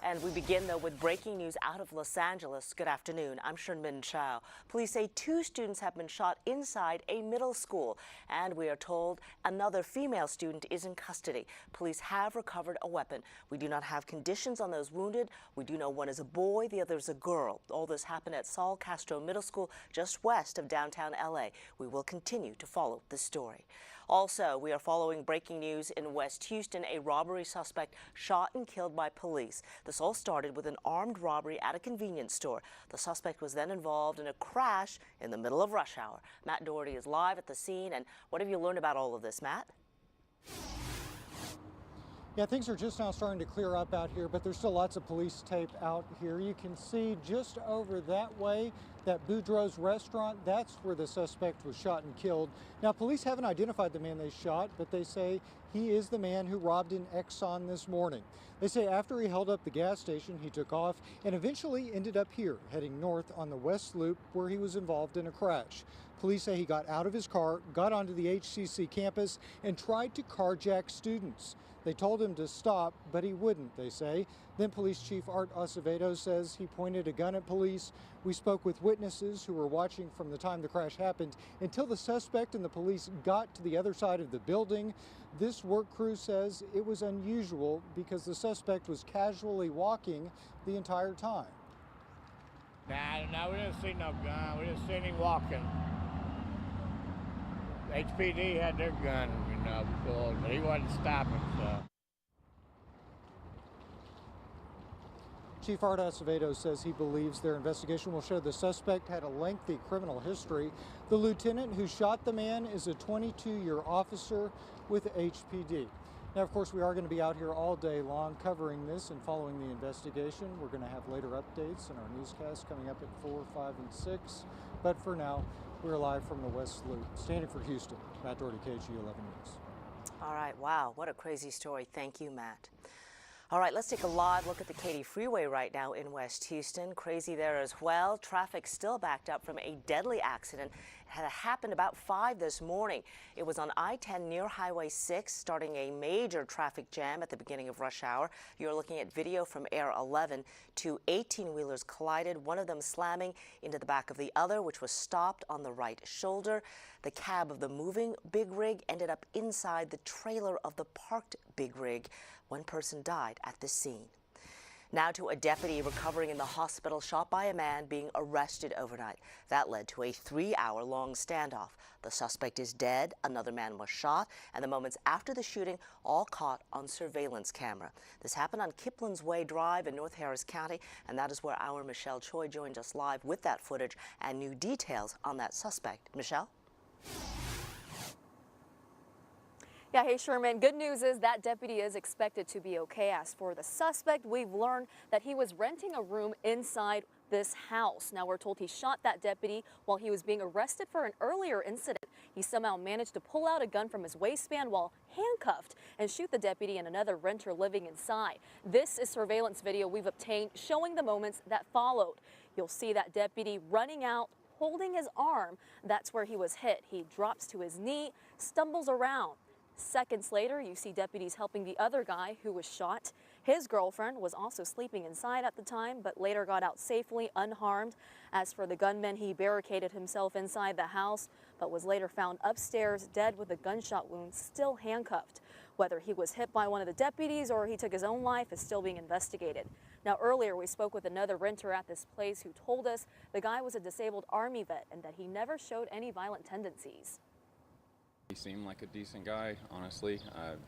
And we begin, though, with breaking news out of Los Angeles. Good afternoon. I'm Sherman Chow. Police say 2 students have been shot inside a middle school, and we are told another female student is in custody. Police have recovered a weapon. We do not have conditions on those wounded. We do know one is a boy, the other is a girl. All this happened at Saul Castro Middle School, just west of downtown L.A. We will continue to follow this story. Also, we are following breaking news in West Houston. A robbery suspect shot and killed by police. This all started with an armed robbery at a convenience store. The suspect was then involved in a crash in the middle of rush hour. Matt Doherty is live at the scene. And what have you learned about all of this, Matt? Yeah, things are just now starting to clear up out here, but there's still lots of police tape out here. You can see just over that way, that Boudreaux's restaurant, that's where the suspect was shot and killed. Now, police haven't identified the man they shot, but they say he is the man who robbed an Exxon this morning. They say after he held up the gas station, he took off and eventually ended up here, heading north on the West Loop, where he was involved in a crash. Police say he got out of his car, got onto the HCC campus, and tried to carjack students. They told him to stop, but he wouldn't, they say. Then Police Chief Art Acevedo says he pointed a gun at police. We spoke with witnesses who were watching from the time the crash happened until the suspect and the police got to the other side of the building. This work crew says it was unusual because the suspect was casually walking the entire time. Nah, we didn't see no gun. We didn't see any walking. HPD had their gun, pulled, but he wasn't stopping, so. Chief Art Acevedo says he believes their investigation will show the suspect had a lengthy criminal history. The lieutenant who shot the man is a 22-year officer with HPD. Now, of course, we are going to be out here all day long covering this and following the investigation. We're going to have later updates in our newscast coming up at 4, 5, and 6. But for now, we're live from the West Loop. Standing for Houston, Matt Doherty, KHOU 11 News. All right, wow, what a crazy story. Thank you, Matt. All right, let's take a live look at the Katy Freeway right now in West Houston. Crazy there as well. Traffic still backed up from a deadly accident. It had happened about 5 this morning. It was on I-10 near Highway 6, starting a major traffic jam at the beginning of rush hour. You're looking at video from Air 11. 2 18-wheelers collided, one of them slamming into the back of the other, which was stopped on the right shoulder. The cab of the moving big rig ended up inside the trailer of the parked big rig. 1 person died at the scene. Now to a deputy recovering in the hospital, shot by a man being arrested overnight. That led to a 3-hour-long standoff. The suspect is dead, another man was shot, and the moments after the shooting all caught on surveillance camera. This happened on Kiplin's Way Drive in North Harris County, and that is where our Michelle Choi joined us live with that footage and new details on that suspect. Michelle? Yeah, hey Sherman, good news is that deputy is expected to be okay. As for the suspect, we've learned that he was renting a room inside this house. Now we're told he shot that deputy while he was being arrested for an earlier incident. He somehow managed to pull out a gun from his waistband while handcuffed and shoot the deputy and another renter living inside. This is surveillance video we've obtained showing the moments that followed. You'll see that deputy running out, holding his arm. That's where he was hit. He drops to his knee, stumbles around. Seconds later, you see deputies helping the other guy who was shot. His girlfriend was also sleeping inside at the time, but later got out safely, unharmed. As for the gunman, he barricaded himself inside the house, but was later found upstairs, dead with a gunshot wound, still handcuffed. Whether he was hit by one of the deputies or he took his own life is still being investigated. Now, earlier we spoke with another renter at this place who told us the guy was a disabled Army vet and that he never showed any violent tendencies. He seemed like a decent guy, honestly.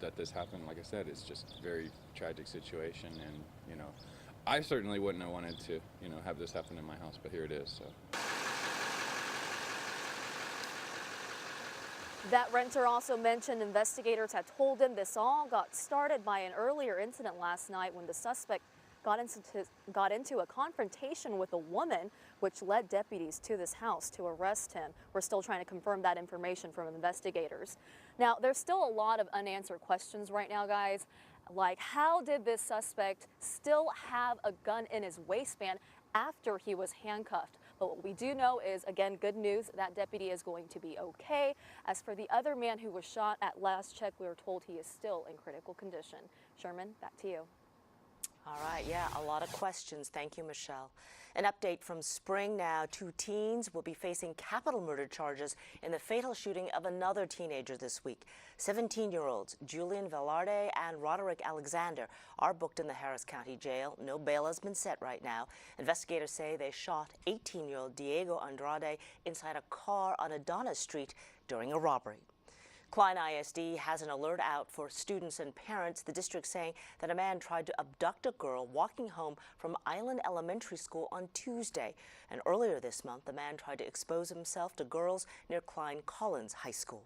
That this happened, like I said, it's just a very tragic situation, and I certainly wouldn't have wanted to, have this happen in my house, but here it is. So. That renter also mentioned investigators had told him this all got started by an earlier incident last night when the suspect got into a confrontation with a woman, which led deputies to this house to arrest him. We're still trying to confirm that information from investigators. Now, there's still a lot of unanswered questions right now, guys, like how did this suspect still have a gun in his waistband after he was handcuffed? But what we do know is, again, good news, that deputy is going to be okay. As for the other man who was shot, at last check, we were told he is still in critical condition. Sherman, back to you. All right, yeah, a lot of questions. Thank you, Michelle. An update from spring now. 2 teens will be facing capital murder charges in the fatal shooting of another teenager this week. 17-year-olds Julian Velarde and Roderick Alexander are booked in the Harris County Jail. No bail has been set right now. Investigators say they shot 18-year-old Diego Andrade inside a car on Adonis Street during a robbery. Klein ISD has an alert out for students and parents. The district saying that a man tried to abduct a girl walking home from Island Elementary School on Tuesday. And earlier this month, the man tried to expose himself to girls near Klein Collins High School.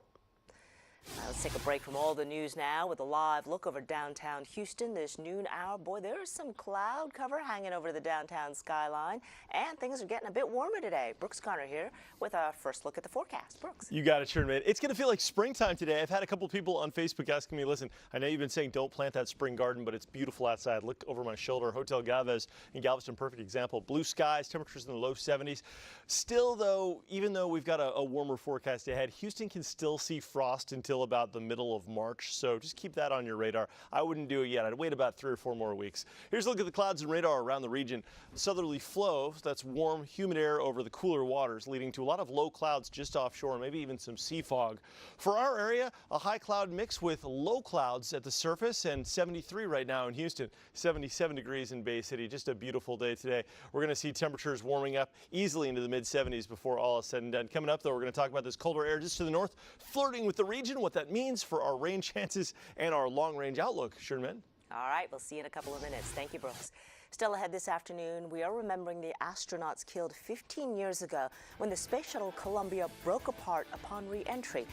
Let's take a break from all the news now with a live look over downtown Houston this noon hour. Boy, there is some cloud cover hanging over the downtown skyline, and things are getting a bit warmer today. Brooks Connor here with a first look at the forecast. Brooks. You got it, Sherman. It's going to feel like springtime today. I've had a couple people on Facebook asking me, listen, I know you've been saying don't plant that spring garden, but it's beautiful outside. Look over my shoulder. Hotel Galvez in Galveston, perfect example. Blue skies, temperatures in the low 70s. Still, though, even though we've got a warmer forecast ahead, Houston can still see frost until about the middle of March, so just keep that on your radar. I wouldn't do it yet. I'd wait about 3 or 4 more weeks. Here's a look at the clouds and radar around the region. Southerly flow, that's warm, humid air over the cooler waters, leading to a lot of low clouds just offshore, maybe even some sea fog. For our area, a high cloud mix with low clouds at the surface, and 73 right now in Houston, 77 degrees in Bay City. Just a beautiful day today. We're going to see temperatures warming up easily into the mid-70s before all is said and done. Coming up, though, we're going to talk about this colder air just to the north, flirting with the region, what that means for our rain chances and our long-range outlook. Sherman? All right, we'll see you in a couple of minutes. Thank you, Brooks. Still ahead this afternoon, we are remembering the astronauts killed 15 years ago when the space shuttle Columbia broke apart upon re-entry.